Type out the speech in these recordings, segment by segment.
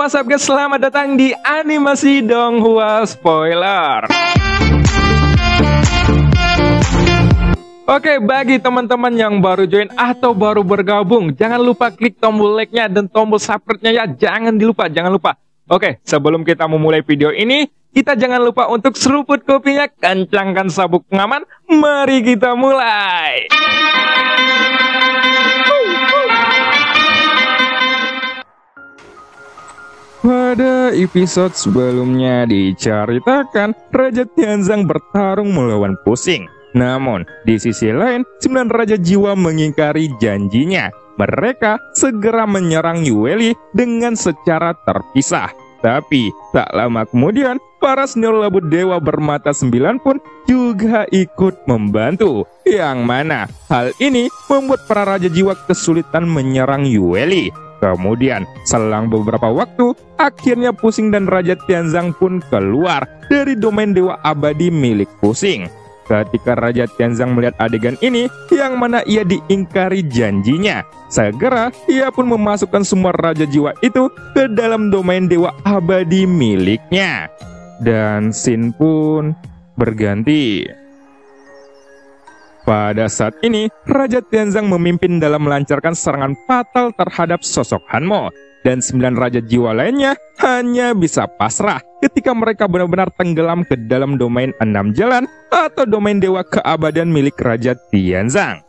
what's up guys, selamat datang di Animasi Donghua Spoiler. Oke, bagi teman-teman yang baru join atau baru bergabung, jangan lupa klik tombol like-nya dan tombol subscribe-nya ya, jangan lupa. Oke, sebelum kita memulai video ini, kita jangan lupa untuk seruput kopinya, kencangkan sabuk pengaman, mari kita mulai. Pada episode sebelumnya diceritakan Raja Tianzang bertarung melawan Pusing. Namun, di sisi lain, 9 Raja Jiwa mengingkari janjinya. Mereka segera menyerang Yueli dengan secara terpisah. Tapi, tak lama kemudian, para senior labut dewa bermata 9 pun juga ikut membantu. Yang mana, hal ini membuat para Raja Jiwa kesulitan menyerang Yueli. Kemudian, selang beberapa waktu, akhirnya Pusing dan Raja Tianzang pun keluar dari domain Dewa Abadi milik Pusing. Ketika Raja Tianzang melihat adegan ini, yang mana ia diingkari janjinya, segera ia pun memasukkan semua Raja Jiwa itu ke dalam domain Dewa Abadi miliknya. Dan scene pun berganti. Pada saat ini, Raja Tianzang memimpin dalam melancarkan serangan fatal terhadap sosok Hanmo. Dan 9 Raja Jiwa lainnya hanya bisa pasrah ketika mereka benar-benar tenggelam ke dalam domain 6 jalan atau domain Dewa Keabadian milik Raja Tianzang.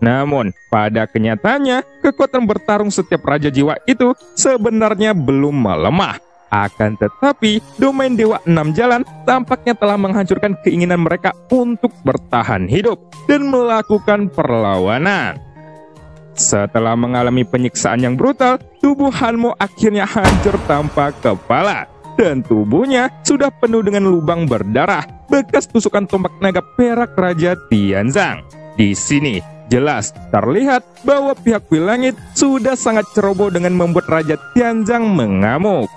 Namun, pada kenyataannya, kekuatan bertarung setiap Raja Jiwa itu sebenarnya belum melemah. Akan tetapi, domain Dewa 6 jalan tampaknya telah menghancurkan keinginan mereka untuk bertahan hidup dan melakukan perlawanan. Setelah mengalami penyiksaan yang brutal, tubuh Hanmo akhirnya hancur tanpa kepala. Dan tubuhnya sudah penuh dengan lubang berdarah, bekas tusukan tombak naga perak Raja Tianzang. Di sini, jelas terlihat bahwa pihak Wilangit sudah sangat ceroboh dengan membuat Raja Tianzang mengamuk.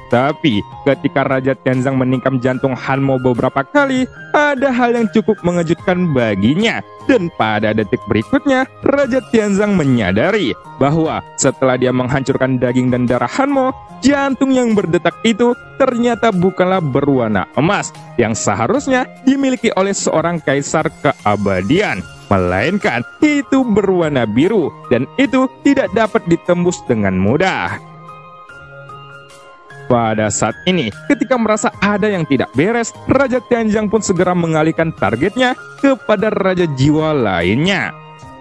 Tapi, ketika Raja Tianzang menikam jantung Hanmo beberapa kali, ada hal yang cukup mengejutkan baginya. Dan pada detik berikutnya, Raja Tianzang menyadari bahwa setelah dia menghancurkan daging dan darah Hanmo, jantung yang berdetak itu ternyata bukanlah berwarna emas yang seharusnya dimiliki oleh seorang kaisar keabadian, melainkan itu berwarna biru dan itu tidak dapat ditembus dengan mudah. Pada saat ini, ketika merasa ada yang tidak beres, Raja Tianzang pun segera mengalihkan targetnya kepada Raja Jiwa lainnya.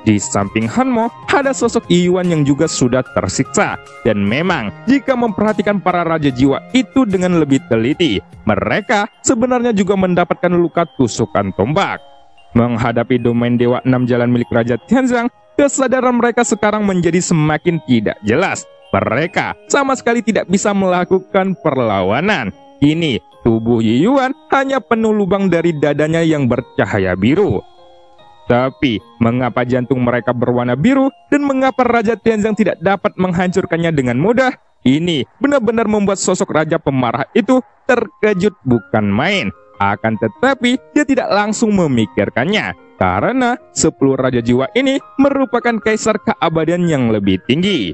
Di samping Hanmo, ada sosok Yuan yang juga sudah tersiksa. Dan memang, jika memperhatikan para Raja Jiwa itu dengan lebih teliti, mereka sebenarnya juga mendapatkan luka tusukan tombak. Menghadapi domain Dewa 6 jalan milik Raja Tianzang, kesadaran mereka sekarang menjadi semakin tidak jelas. Mereka sama sekali tidak bisa melakukan perlawanan. Kini, tubuh Yuan hanya penuh lubang dari dadanya yang bercahaya biru. Tapi, mengapa jantung mereka berwarna biru dan mengapa Raja Tianzang tidak dapat menghancurkannya dengan mudah? Ini benar-benar membuat sosok Raja Pemarah itu terkejut bukan main. Akan tetapi, dia tidak langsung memikirkannya. Karena 10 Raja Jiwa ini merupakan kaisar keabadian yang lebih tinggi.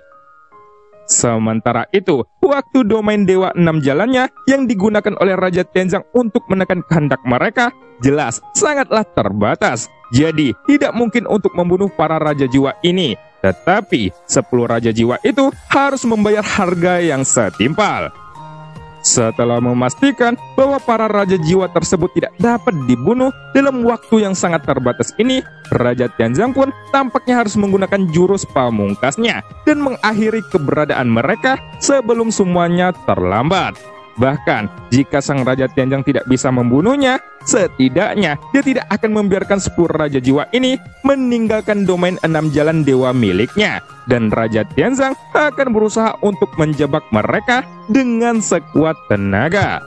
Sementara itu, waktu domain Dewa 6 jalannya yang digunakan oleh Raja Tianzang untuk menekan kehendak mereka jelas sangatlah terbatas. Jadi, tidak mungkin untuk membunuh para Raja Jiwa ini. Tetapi, 10 Raja Jiwa itu harus membayar harga yang setimpal. Setelah memastikan bahwa para Raja Jiwa tersebut tidak dapat dibunuh dalam waktu yang sangat terbatas ini, Raja Tianzang pun tampaknya harus menggunakan jurus pamungkasnya dan mengakhiri keberadaan mereka sebelum semuanya terlambat. Bahkan, jika sang Raja Tianzang tidak bisa membunuhnya, setidaknya dia tidak akan membiarkan 10 Raja Jiwa ini meninggalkan domain 6 jalan dewa miliknya. Dan Raja Tianzang akan berusaha untuk menjebak mereka dengan sekuat tenaga.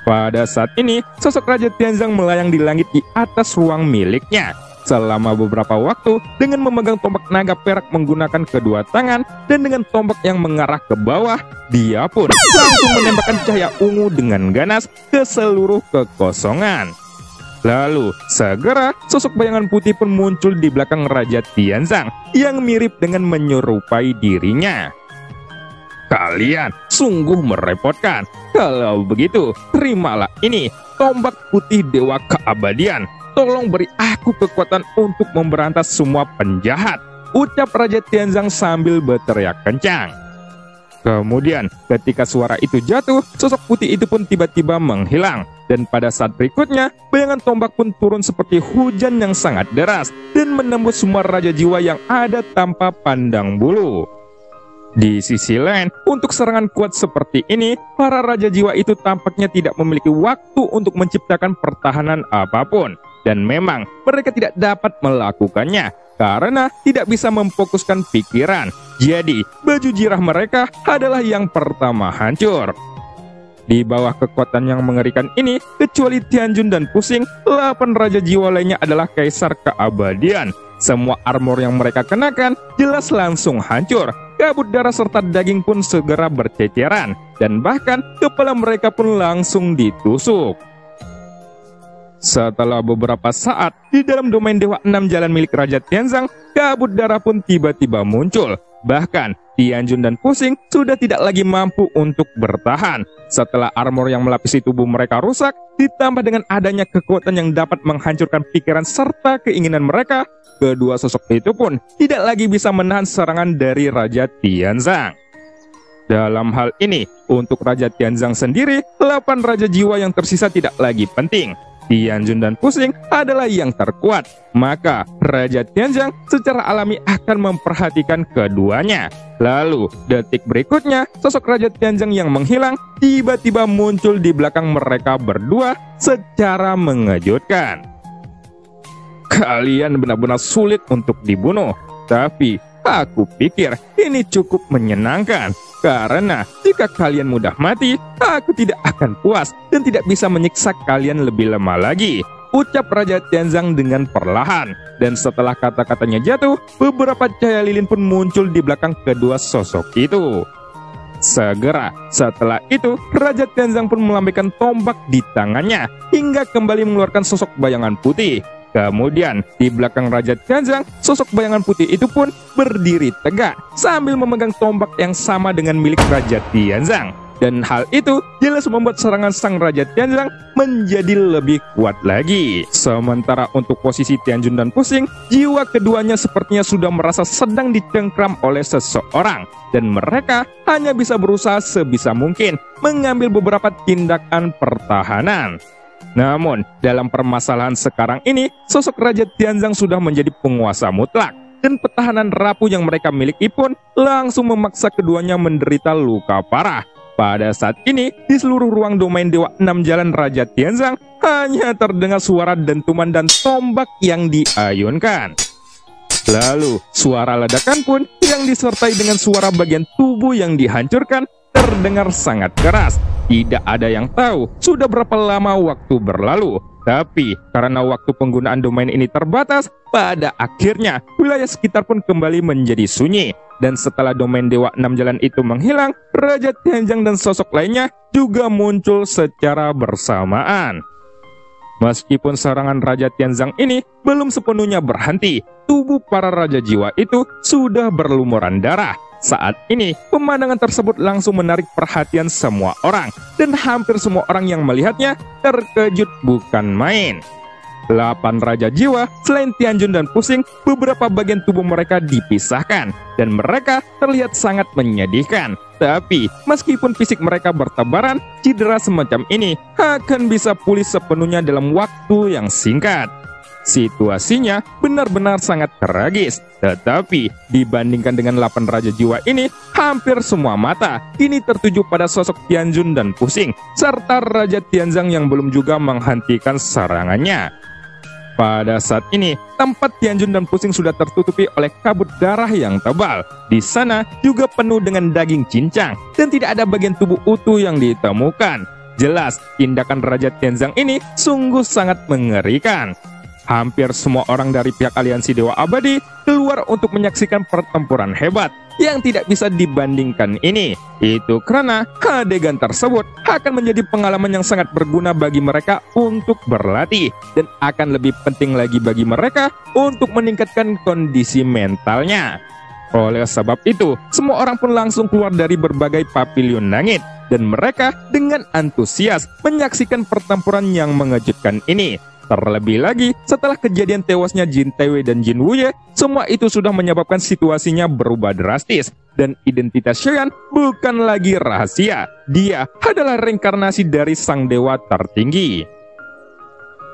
Pada saat ini, sosok Raja Tianzang melayang di langit di atas ruang miliknya. Selama beberapa waktu, dengan memegang tombak naga perak menggunakan kedua tangan dan dengan tombak yang mengarah ke bawah, dia pun langsung menembakkan cahaya ungu dengan ganas ke seluruh kekosongan. Lalu, segera sosok bayangan putih pun muncul di belakang Raja Tianzang yang mirip dengan menyerupai dirinya. Kalian sungguh merepotkan. Kalau begitu, terimalah ini, tombak putih dewa keabadian. Tolong beri aku kekuatan untuk memberantas semua penjahat, ucap Raja Tianzang sambil berteriak kencang. Kemudian, ketika suara itu jatuh, sosok putih itu pun tiba-tiba menghilang. Dan pada saat berikutnya, bayangan tombak pun turun seperti hujan yang sangat deras dan menembus semua raja jiwa yang ada tanpa pandang bulu. Di sisi lain, untuk serangan kuat seperti ini, para raja jiwa itu tampaknya tidak memiliki waktu untuk menciptakan pertahanan apapun. Dan memang mereka tidak dapat melakukannya karena tidak bisa memfokuskan pikiran. Jadi, baju jirah mereka adalah yang pertama hancur. Di bawah kekuatan yang mengerikan ini, kecuali Tianjun dan Pusing, 8 raja jiwa lainnya adalah kaisar keabadian. Semua armor yang mereka kenakan jelas langsung hancur. Kabut darah serta daging pun segera berceceran. Dan bahkan kepala mereka pun langsung ditusuk. Setelah beberapa saat, di dalam domain Dewa 6 Jalan milik Raja Tianzang, kabut darah pun tiba-tiba muncul. Bahkan, Tianjun dan Pusing sudah tidak lagi mampu untuk bertahan. Setelah armor yang melapisi tubuh mereka rusak, ditambah dengan adanya kekuatan yang dapat menghancurkan pikiran serta keinginan mereka, kedua sosok itu pun tidak lagi bisa menahan serangan dari Raja Tianzang. Dalam hal ini, untuk Raja Tianzang sendiri, 8 raja jiwa yang tersisa tidak lagi penting. Tianjun dan Pusing adalah yang terkuat, maka Raja Tianzang secara alami akan memperhatikan keduanya. Lalu, detik berikutnya, sosok Raja Tianzang yang menghilang tiba-tiba muncul di belakang mereka berdua secara mengejutkan. Kalian benar-benar sulit untuk dibunuh, tapi aku pikir ini cukup menyenangkan. Karena jika kalian mudah mati, aku tidak akan puas dan tidak bisa menyiksa kalian lebih lama lagi, ucap Raja Tianzang dengan perlahan. Dan setelah kata-katanya jatuh, beberapa cahaya lilin pun muncul di belakang kedua sosok itu. Segera setelah itu, Raja Tianzang pun melambaikan tombak di tangannya hingga kembali mengeluarkan sosok bayangan putih. Kemudian, di belakang Raja Tianzang, sosok bayangan putih itu pun berdiri tegak sambil memegang tombak yang sama dengan milik Raja Tianzang. Dan hal itu jelas membuat serangan sang Raja Tianzang menjadi lebih kuat lagi. Sementara untuk posisi Tianjun dan Pusing, jiwa keduanya sepertinya sudah merasa sedang dicengkram oleh seseorang. Dan mereka hanya bisa berusaha sebisa mungkin mengambil beberapa tindakan pertahanan. Namun, dalam permasalahan sekarang ini, sosok Raja Tianzang sudah menjadi penguasa mutlak. Dan pertahanan rapuh yang mereka miliki pun langsung memaksa keduanya menderita luka parah. Pada saat ini, di seluruh ruang domain Dewa 6 Jalan Raja Tianzang, hanya terdengar suara dentuman dan tombak yang diayunkan. Lalu, suara ledakan pun yang disertai dengan suara bagian tubuh yang dihancurkan terdengar sangat keras. Tidak ada yang tahu sudah berapa lama waktu berlalu. Tapi karena waktu penggunaan domain ini terbatas, pada akhirnya wilayah sekitar pun kembali menjadi sunyi. Dan setelah domain Dewa 6 Jalan itu menghilang, Raja Tianzang dan sosok lainnya juga muncul secara bersamaan. Meskipun serangan Raja Tianzang ini belum sepenuhnya berhenti, tubuh para raja jiwa itu sudah berlumuran darah. Saat ini, pemandangan tersebut langsung menarik perhatian semua orang, dan hampir semua orang yang melihatnya terkejut bukan main. 8 raja jiwa, selain Tianjun dan Pusing, beberapa bagian tubuh mereka dipisahkan, dan mereka terlihat sangat menyedihkan. Tapi, meskipun fisik mereka bertebaran, cedera semacam ini akan bisa pulih sepenuhnya dalam waktu yang singkat. Situasinya benar-benar sangat tragis, tetapi dibandingkan dengan 8 raja jiwa ini, hampir semua mata kini tertuju pada sosok Tianjun dan Pusing, serta Raja Tianzang yang belum juga menghentikan serangannya. Pada saat ini, tempat Tianjun dan Pusing sudah tertutupi oleh kabut darah yang tebal. Di sana juga penuh dengan daging cincang, dan tidak ada bagian tubuh utuh yang ditemukan. Jelas, tindakan Raja Tianzang ini sungguh sangat mengerikan. Hampir semua orang dari pihak aliansi Dewa Abadi keluar untuk menyaksikan pertempuran hebat yang tidak bisa dibandingkan ini. Itu karena adegan tersebut akan menjadi pengalaman yang sangat berguna bagi mereka untuk berlatih, dan akan lebih penting lagi bagi mereka untuk meningkatkan kondisi mentalnya. Oleh sebab itu, semua orang pun langsung keluar dari berbagai papiliun langit, dan mereka dengan antusias menyaksikan pertempuran yang mengejutkan ini. Terlebih lagi, setelah kejadian tewasnya Jin Taewei dan Jin Wuye, semua itu sudah menyebabkan situasinya berubah drastis. Dan identitas Xian bukan lagi rahasia, dia adalah reinkarnasi dari sang dewa tertinggi.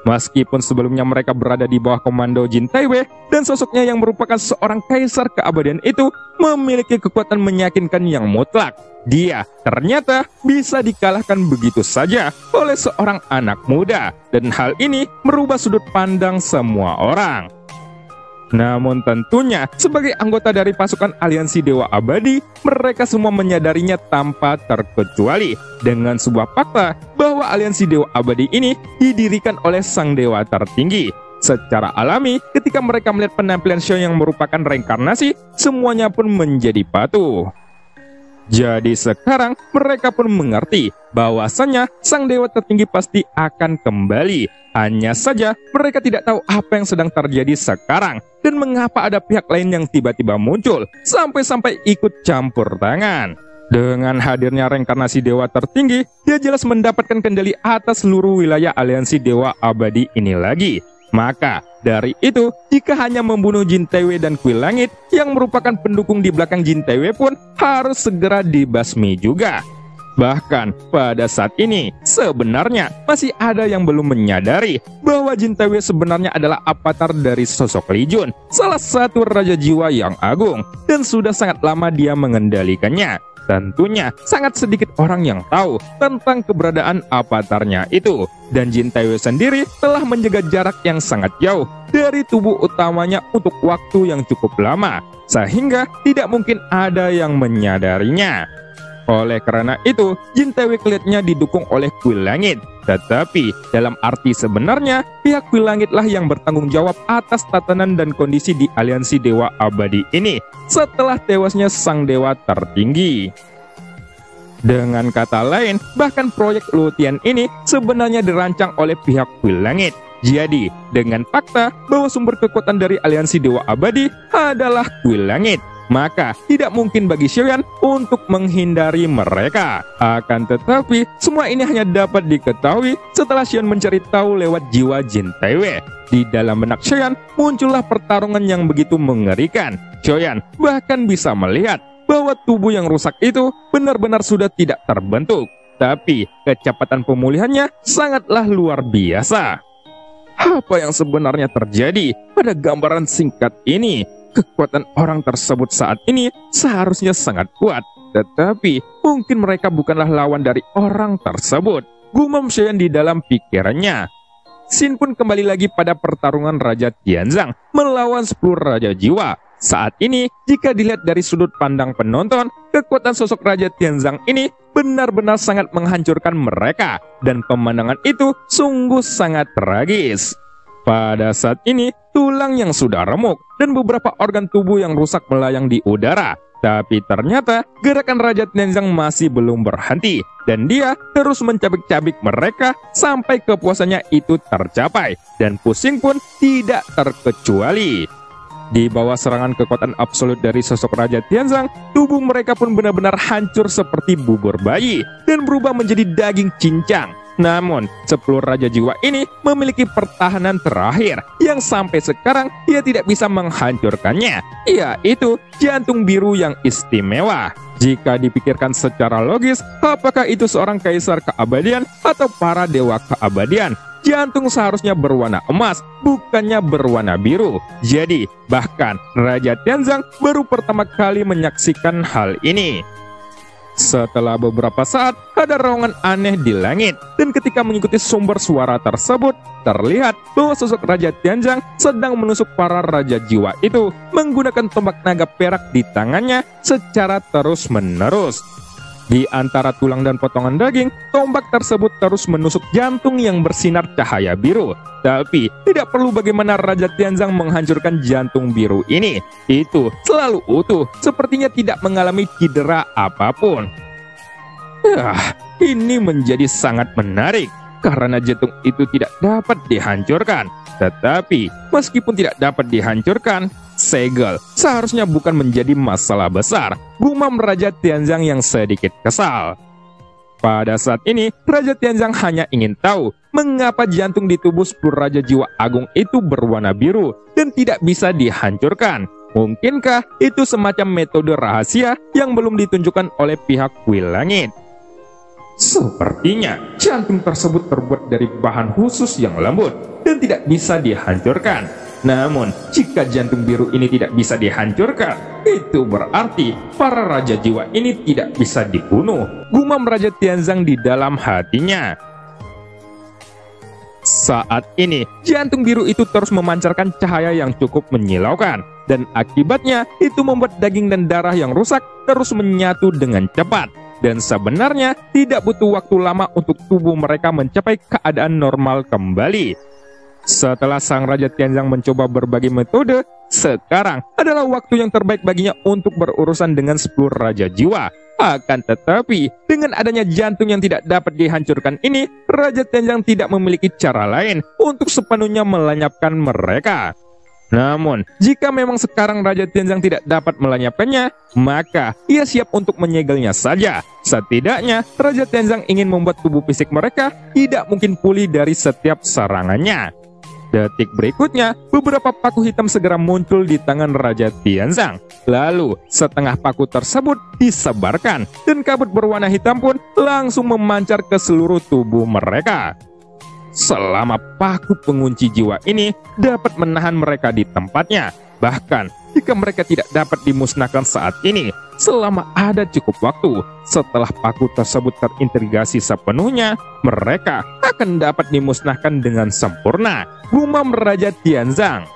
Meskipun sebelumnya mereka berada di bawah komando Jin Taewei, dan sosoknya yang merupakan seorang kaisar keabadian itu memiliki kekuatan meyakinkan yang mutlak, dia ternyata bisa dikalahkan begitu saja oleh seorang anak muda, dan hal ini merubah sudut pandang semua orang. Namun tentunya, sebagai anggota dari pasukan aliansi Dewa Abadi, mereka semua menyadarinya tanpa terkecuali dengan sebuah fakta bahwa aliansi Dewa Abadi ini didirikan oleh sang dewa tertinggi. Secara alami, ketika mereka melihat penampilan Xiao yang merupakan reinkarnasi, semuanya pun menjadi patuh. Jadi sekarang mereka pun mengerti bahwasanya sang dewa tertinggi pasti akan kembali. Hanya saja mereka tidak tahu apa yang sedang terjadi sekarang dan mengapa ada pihak lain yang tiba-tiba muncul sampai-sampai ikut campur tangan. Dengan hadirnya reinkarnasi dewa tertinggi, dia jelas mendapatkan kendali atas seluruh wilayah aliansi Dewa Abadi ini lagi. Maka dari itu, jika hanya membunuh Jin Taewei dan Kuil Langit yang merupakan pendukung di belakang Jin Taewei pun harus segera dibasmi juga. Bahkan pada saat ini sebenarnya masih ada yang belum menyadari bahwa Jin Taewei sebenarnya adalah avatar dari sosok Li Jun, salah satu raja jiwa yang agung, dan sudah sangat lama dia mengendalikannya. Tentunya sangat sedikit orang yang tahu tentang keberadaan avatarnya itu, dan Jin Taewei sendiri telah menjaga jarak yang sangat jauh dari tubuh utamanya untuk waktu yang cukup lama, sehingga tidak mungkin ada yang menyadarinya. Oleh karena itu, Jin Taewei kelihatannya didukung oleh Kuil Langit. Tetapi, dalam arti sebenarnya, pihak Kuil Langitlah yang bertanggung jawab atas tatanan dan kondisi di aliansi Dewa Abadi ini setelah tewasnya sang dewa tertinggi. Dengan kata lain, bahkan proyek Lutian ini sebenarnya dirancang oleh pihak Kuil Langit. Jadi, dengan fakta bahwa sumber kekuatan dari aliansi Dewa Abadi adalah Kuil Langit, maka tidak mungkin bagi Xian untuk menghindari mereka. Akan tetapi, semua ini hanya dapat diketahui setelah Xian mencari tahu lewat jiwa Jin Taewei. Di dalam benak Xian muncullah pertarungan yang begitu mengerikan. Xian bahkan bisa melihat bahwa tubuh yang rusak itu benar-benar sudah tidak terbentuk, tapi kecepatan pemulihannya sangatlah luar biasa. Apa yang sebenarnya terjadi pada gambaran singkat ini? Kekuatan orang tersebut saat ini seharusnya sangat kuat, tetapi mungkin mereka bukanlah lawan dari orang tersebut, gumam Xian di dalam pikirannya. Xin pun kembali lagi pada pertarungan Raja Tianzang melawan 10 Raja Jiwa. Saat ini, jika dilihat dari sudut pandang penonton, kekuatan sosok Raja Tianzang ini benar-benar sangat menghancurkan mereka, dan pemandangan itu sungguh sangat tragis. Pada saat ini, tulang yang sudah remuk dan beberapa organ tubuh yang rusak melayang di udara. Tapi ternyata gerakan Raja Tianzang masih belum berhenti, dan dia terus mencabik-cabik mereka sampai kepuasannya itu tercapai, dan pusing pun tidak terkecuali. Di bawah serangan kekuatan absolut dari sosok Raja Tianzang, tubuh mereka pun benar-benar hancur seperti bubur bayi dan berubah menjadi daging cincang. Namun, 10 Raja Jiwa ini memiliki pertahanan terakhir yang sampai sekarang dia tidak bisa menghancurkannya, yaitu jantung biru yang istimewa. Jika dipikirkan secara logis, apakah itu seorang kaisar keabadian atau para dewa keabadian? Jantung seharusnya berwarna emas, bukannya berwarna biru. Jadi, bahkan Raja Tianzang baru pertama kali menyaksikan hal ini. Setelah beberapa saat, ada raungan aneh di langit, dan ketika mengikuti sumber suara tersebut, terlihat bahwa sosok Raja Tianzang sedang menusuk para Raja Jiwa itu menggunakan tombak naga perak di tangannya secara terus-menerus. Di antara tulang dan potongan daging, tombak tersebut terus menusuk jantung yang bersinar cahaya biru. Tapi, tidak perlu bagaimana Raja Tianzang menghancurkan jantung biru ini. Itu selalu utuh, sepertinya tidak mengalami cedera apapun. Ini menjadi sangat menarik, karena jantung itu tidak dapat dihancurkan. Tetapi, meskipun tidak dapat dihancurkan, disegel seharusnya bukan menjadi masalah besar, gumam Raja Tianzang yang sedikit kesal. Pada saat ini, Raja Tianzang hanya ingin tahu mengapa jantung di tubuh 10 Raja Jiwa Agung itu berwarna biru dan tidak bisa dihancurkan. Mungkinkah itu semacam metode rahasia yang belum ditunjukkan oleh pihak Kuil Langit? Sepertinya jantung tersebut terbuat dari bahan khusus yang lembut dan tidak bisa dihancurkan. Namun, jika jantung biru ini tidak bisa dihancurkan, itu berarti para Raja Jiwa ini tidak bisa dibunuh, gumam Raja Tianzang di dalam hatinya. Saat ini, jantung biru itu terus memancarkan cahaya yang cukup menyilaukan, dan akibatnya itu membuat daging dan darah yang rusak terus menyatu dengan cepat. Dan sebenarnya tidak butuh waktu lama untuk tubuh mereka mencapai keadaan normal kembali. Setelah sang Raja Tianzang mencoba berbagai metode, sekarang adalah waktu yang terbaik baginya untuk berurusan dengan 10 Raja Jiwa. Akan tetapi, dengan adanya jantung yang tidak dapat dihancurkan ini, Raja Tianzang tidak memiliki cara lain untuk sepenuhnya melenyapkan mereka. Namun, jika memang sekarang Raja Tianzang tidak dapat melenyapkannya, maka ia siap untuk menyegelnya saja. Setidaknya, Raja Tianzang ingin membuat tubuh fisik mereka tidak mungkin pulih dari setiap serangannya. Detik berikutnya, beberapa paku hitam segera muncul di tangan Raja Tianzang. Lalu, setengah paku tersebut disebarkan, dan kabut berwarna hitam pun langsung memancar ke seluruh tubuh mereka. Selama paku pengunci jiwa ini dapat menahan mereka di tempatnya. Bahkan, jika mereka tidak dapat dimusnahkan saat ini, selama ada cukup waktu, setelah paku tersebut terintegrasi sepenuhnya, mereka akan dapat dimusnahkan dengan sempurna, gumam Raja Tianzang.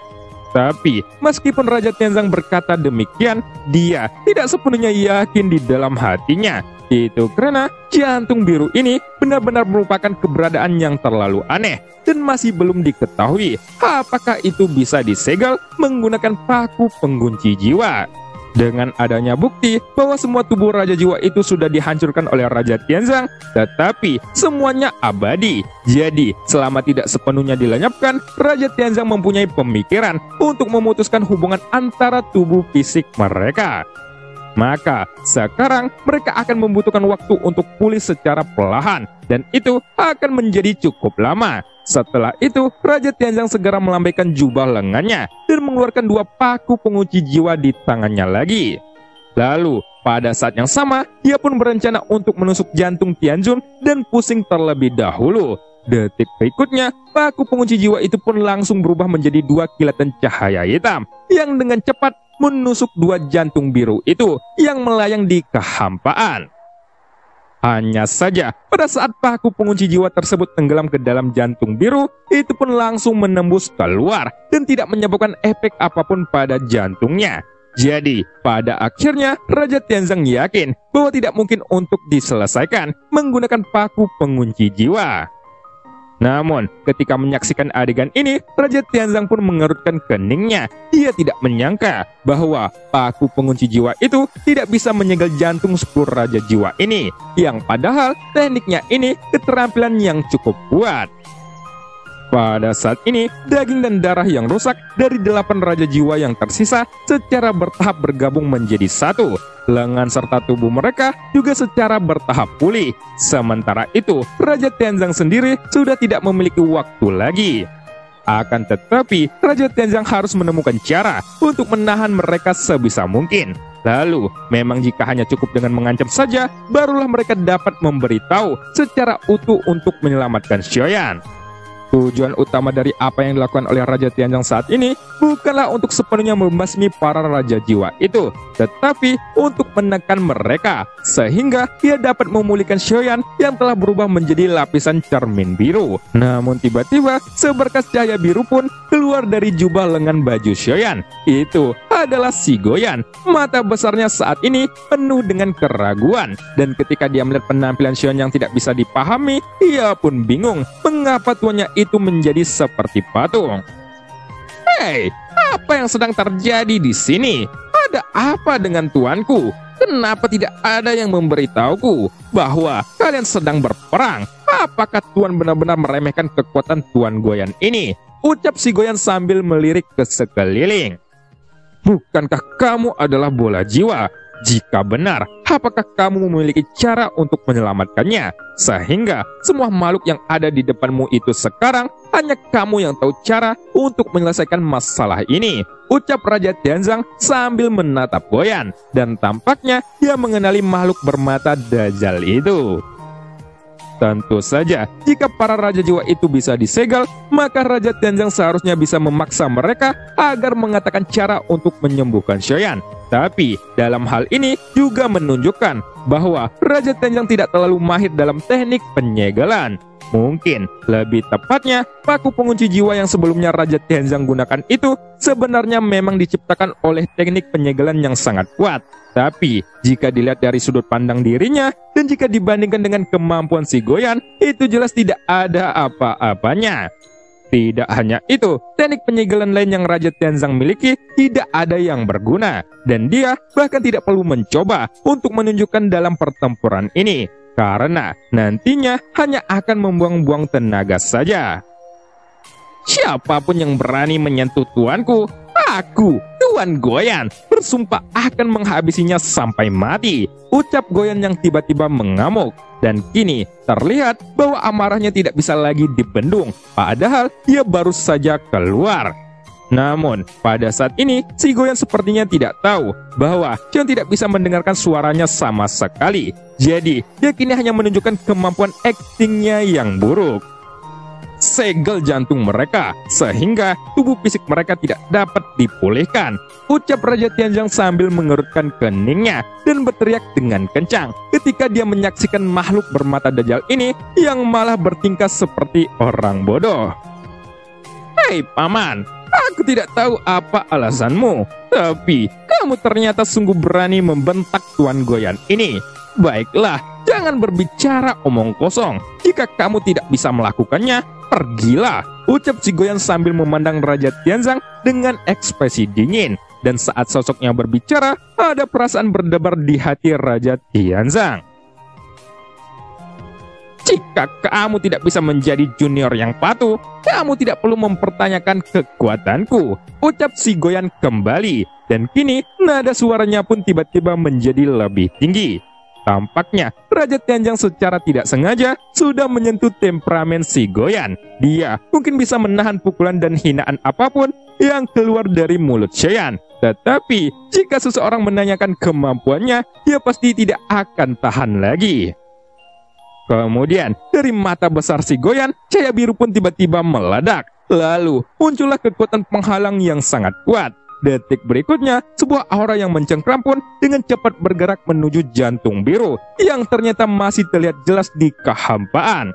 Tapi, meskipun Raja Tianzang berkata demikian, dia tidak sepenuhnya yakin di dalam hatinya. Itu karena jantung biru ini benar-benar merupakan keberadaan yang terlalu aneh dan masih belum diketahui apakah itu bisa disegel menggunakan paku pengunci jiwa. Dengan adanya bukti bahwa semua tubuh Raja Jiwa itu sudah dihancurkan oleh Raja Tianzang, tetapi semuanya abadi. Jadi, selama tidak sepenuhnya dilenyapkan, Raja Tianzang mempunyai pemikiran untuk memutuskan hubungan antara tubuh fisik mereka. Maka, sekarang mereka akan membutuhkan waktu untuk pulih secara perlahan, dan itu akan menjadi cukup lama. Setelah itu, Raja Tianzang segera melambaikan jubah lengannya dan mengeluarkan 2 paku pengunci jiwa di tangannya lagi. Lalu, pada saat yang sama, dia pun berencana untuk menusuk jantung Tianjun dan pusing terlebih dahulu. Detik berikutnya, paku pengunci jiwa itu pun langsung berubah menjadi 2 kilatan cahaya hitam yang dengan cepat menusuk 2 jantung biru itu yang melayang di kehampaan. Hanya saja, pada saat paku pengunci jiwa tersebut tenggelam ke dalam jantung biru, itu pun langsung menembus keluar dan tidak menyebabkan efek apapun pada jantungnya. Jadi, pada akhirnya, Raja Tianzang yakin bahwa tidak mungkin untuk diselesaikan menggunakan paku pengunci jiwa. Namun, ketika menyaksikan adegan ini, Raja Tianzang pun mengerutkan keningnya. Dia tidak menyangka bahwa paku pengunci jiwa itu tidak bisa menyegel jantung 10 Raja Jiwa ini, yang padahal tekniknya ini keterampilan yang cukup kuat. Pada saat ini, daging dan darah yang rusak dari 8 Raja Jiwa yang tersisa secara bertahap bergabung menjadi satu. Lengan serta tubuh mereka juga secara bertahap pulih. Sementara itu, Raja Tianzang sendiri sudah tidak memiliki waktu lagi. Akan tetapi, Raja Tianzang harus menemukan cara untuk menahan mereka sebisa mungkin. Lalu, memang jika hanya cukup dengan mengancam saja, barulah mereka dapat memberitahu secara utuh untuk menyelamatkan Xiaoyan. Tujuan utama dari apa yang dilakukan oleh Raja Tianzang saat ini bukanlah untuk sepenuhnya membasmi para Raja Jiwa itu, tetapi untuk menekan mereka, sehingga dia dapat memulihkan Xiaoyan yang telah berubah menjadi lapisan cermin biru. Namun tiba-tiba, seberkas cahaya biru pun keluar dari jubah lengan baju Xiaoyan. Itu adalah Si Goyan. Mata besarnya saat ini penuh dengan keraguan, dan ketika dia melihat penampilan Xiaoyan yang tidak bisa dipahami, ia pun bingung mengapa tuannya itu menjadi seperti patung. Hei, apa yang sedang terjadi di sini? Ada apa dengan tuanku? Kenapa tidak ada yang memberitahuku bahwa kalian sedang berperang? Apakah tuan benar-benar meremehkan kekuatan Tuan Goyan ini? Ucap Si Goyan sambil melirik ke sekeliling. bukankah kamu adalah bola jiwa? Jika benar, apakah kamu memiliki cara untuk menyelamatkannya? Sehingga semua makhluk yang ada di depanmu itu sekarang hanya kamu yang tahu cara untuk menyelesaikan masalah ini, ucap Raja Tianzang sambil menatap Goyan. Dan tampaknya dia mengenali makhluk bermata Dajjal itu. Tentu saja, jika para Raja Jiwa itu bisa disegel, maka Raja Tianzang seharusnya bisa memaksa mereka agar mengatakan cara untuk menyembuhkan Xiaoyan. Tapi, dalam hal ini juga menunjukkan bahwa Raja Tianzang tidak terlalu mahir dalam teknik penyegelan. Mungkin, lebih tepatnya, paku pengunci jiwa yang sebelumnya Raja Tianzang gunakan itu sebenarnya memang diciptakan oleh teknik penyegelan yang sangat kuat. Tapi, jika dilihat dari sudut pandang dirinya, dan jika dibandingkan dengan kemampuan si Goyan, itu jelas tidak ada apa-apanya. Tidak hanya itu, teknik penyegelan lain yang Raja Tianzang miliki tidak ada yang berguna. Dan dia bahkan tidak perlu mencoba untuk menunjukkan dalam pertempuran ini. Karena nantinya hanya akan membuang-buang tenaga saja. Siapapun yang berani menyentuh tuanku, aku, Tuan Goyan, bersumpah akan menghabisinya sampai mati, ucap Goyan yang tiba-tiba mengamuk. Dan kini terlihat bahwa amarahnya tidak bisa lagi dibendung, padahal ia baru saja keluar. Namun, pada saat ini, si Goyan sepertinya tidak tahu bahwa Xion tidak bisa mendengarkan suaranya sama sekali. Jadi, dia kini hanya menunjukkan kemampuan aktingnya yang buruk. Segel jantung mereka, sehingga tubuh fisik mereka tidak dapat dipulihkan, ucap Raja Tianzang sambil mengerutkan keningnya dan berteriak dengan kencang ketika dia menyaksikan makhluk bermata Dajjal ini yang malah bertingkah seperti orang bodoh. Hei paman, aku tidak tahu apa alasanmu, tapi kamu ternyata sungguh berani membentak Tuan Goyan ini. Baiklah, jangan berbicara omong kosong. Jika kamu tidak bisa melakukannya, pergilah, ucap si Goyan sambil memandang Raja Tianzang dengan ekspresi dingin. Dan saat sosoknya berbicara, ada perasaan berdebar di hati Raja Tianzang. Jika kamu tidak bisa menjadi junior yang patuh, kamu tidak perlu mempertanyakan kekuatanku, ucap si Goyan kembali. Dan kini nada suaranya pun tiba-tiba menjadi lebih tinggi. Tampaknya Raja Tianzang secara tidak sengaja sudah menyentuh temperamen si Goyan. Dia mungkin bisa menahan pukulan dan hinaan apapun yang keluar dari mulut Xiaoyan. Tetapi jika seseorang menanyakan kemampuannya, dia pasti tidak akan tahan lagi. Kemudian dari mata besar si Goyan, cahaya biru pun tiba-tiba meledak. Lalu muncullah kekuatan penghalang yang sangat kuat. Detik berikutnya, sebuah aura yang mencengkram pun dengan cepat bergerak menuju jantung biru yang ternyata masih terlihat jelas di kehampaan.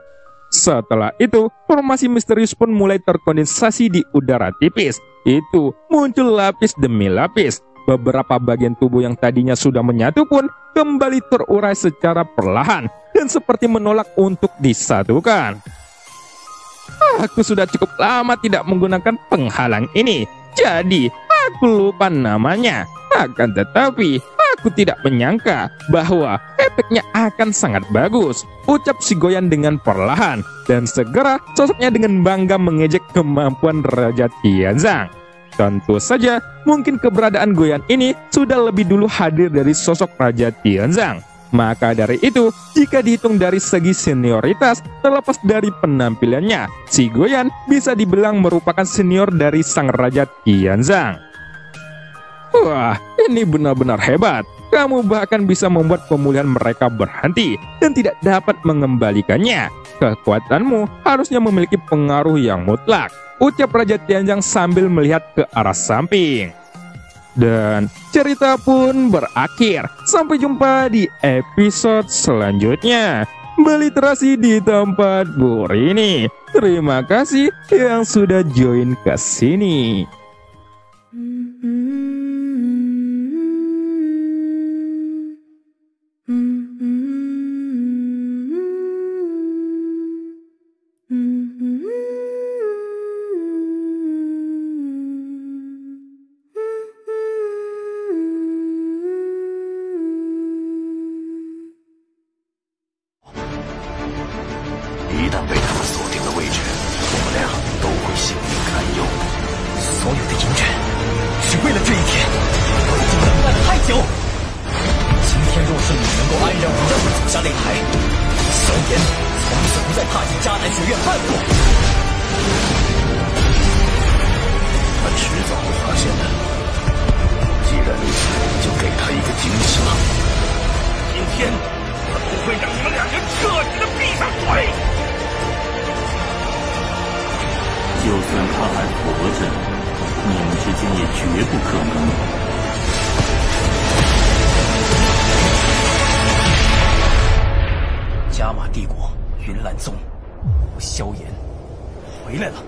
Setelah itu, formasi misterius pun mulai terkondensasi di udara tipis. Itu muncul lapis demi lapis. Beberapa bagian tubuh yang tadinya sudah menyatu pun kembali terurai secara perlahan dan seperti menolak untuk disatukan. Aku sudah cukup lama tidak menggunakan penghalang ini, jadi aku lupa namanya. Akan tetapi, aku tidak menyangka bahwa efeknya akan sangat bagus, ucap si Goyan dengan perlahan. Dan segera sosoknya dengan bangga mengejek kemampuan Raja Tianzang. Tentu saja, mungkin keberadaan Goyan ini sudah lebih dulu hadir dari sosok Raja Tianzang. Maka dari itu, jika dihitung dari segi senioritas, terlepas dari penampilannya, si Goyan bisa dibilang merupakan senior dari sang Raja Tianzang. Wah, ini benar-benar hebat. Kamu bahkan bisa membuat pemulihan mereka berhenti dan tidak dapat mengembalikannya. Kekuatanmu harusnya memiliki pengaruh yang mutlak, ucap Raja Tianzang sambil melihat ke arah samping. Dan cerita pun berakhir. Sampai jumpa di episode selanjutnya. Beliterasi di tempat ini. Terima kasih yang sudah join ke sini. 休。今天若是你能够安然无恙地走下擂台，萧炎从此不再踏进迦南学院半步。他迟早会发现的。既然如此，就给他一个惊喜吧。今天他不会让你们两人彻底的闭上嘴。就算他还活着，你们之间也绝不可能。加玛帝国云岚宗，萧炎回来了。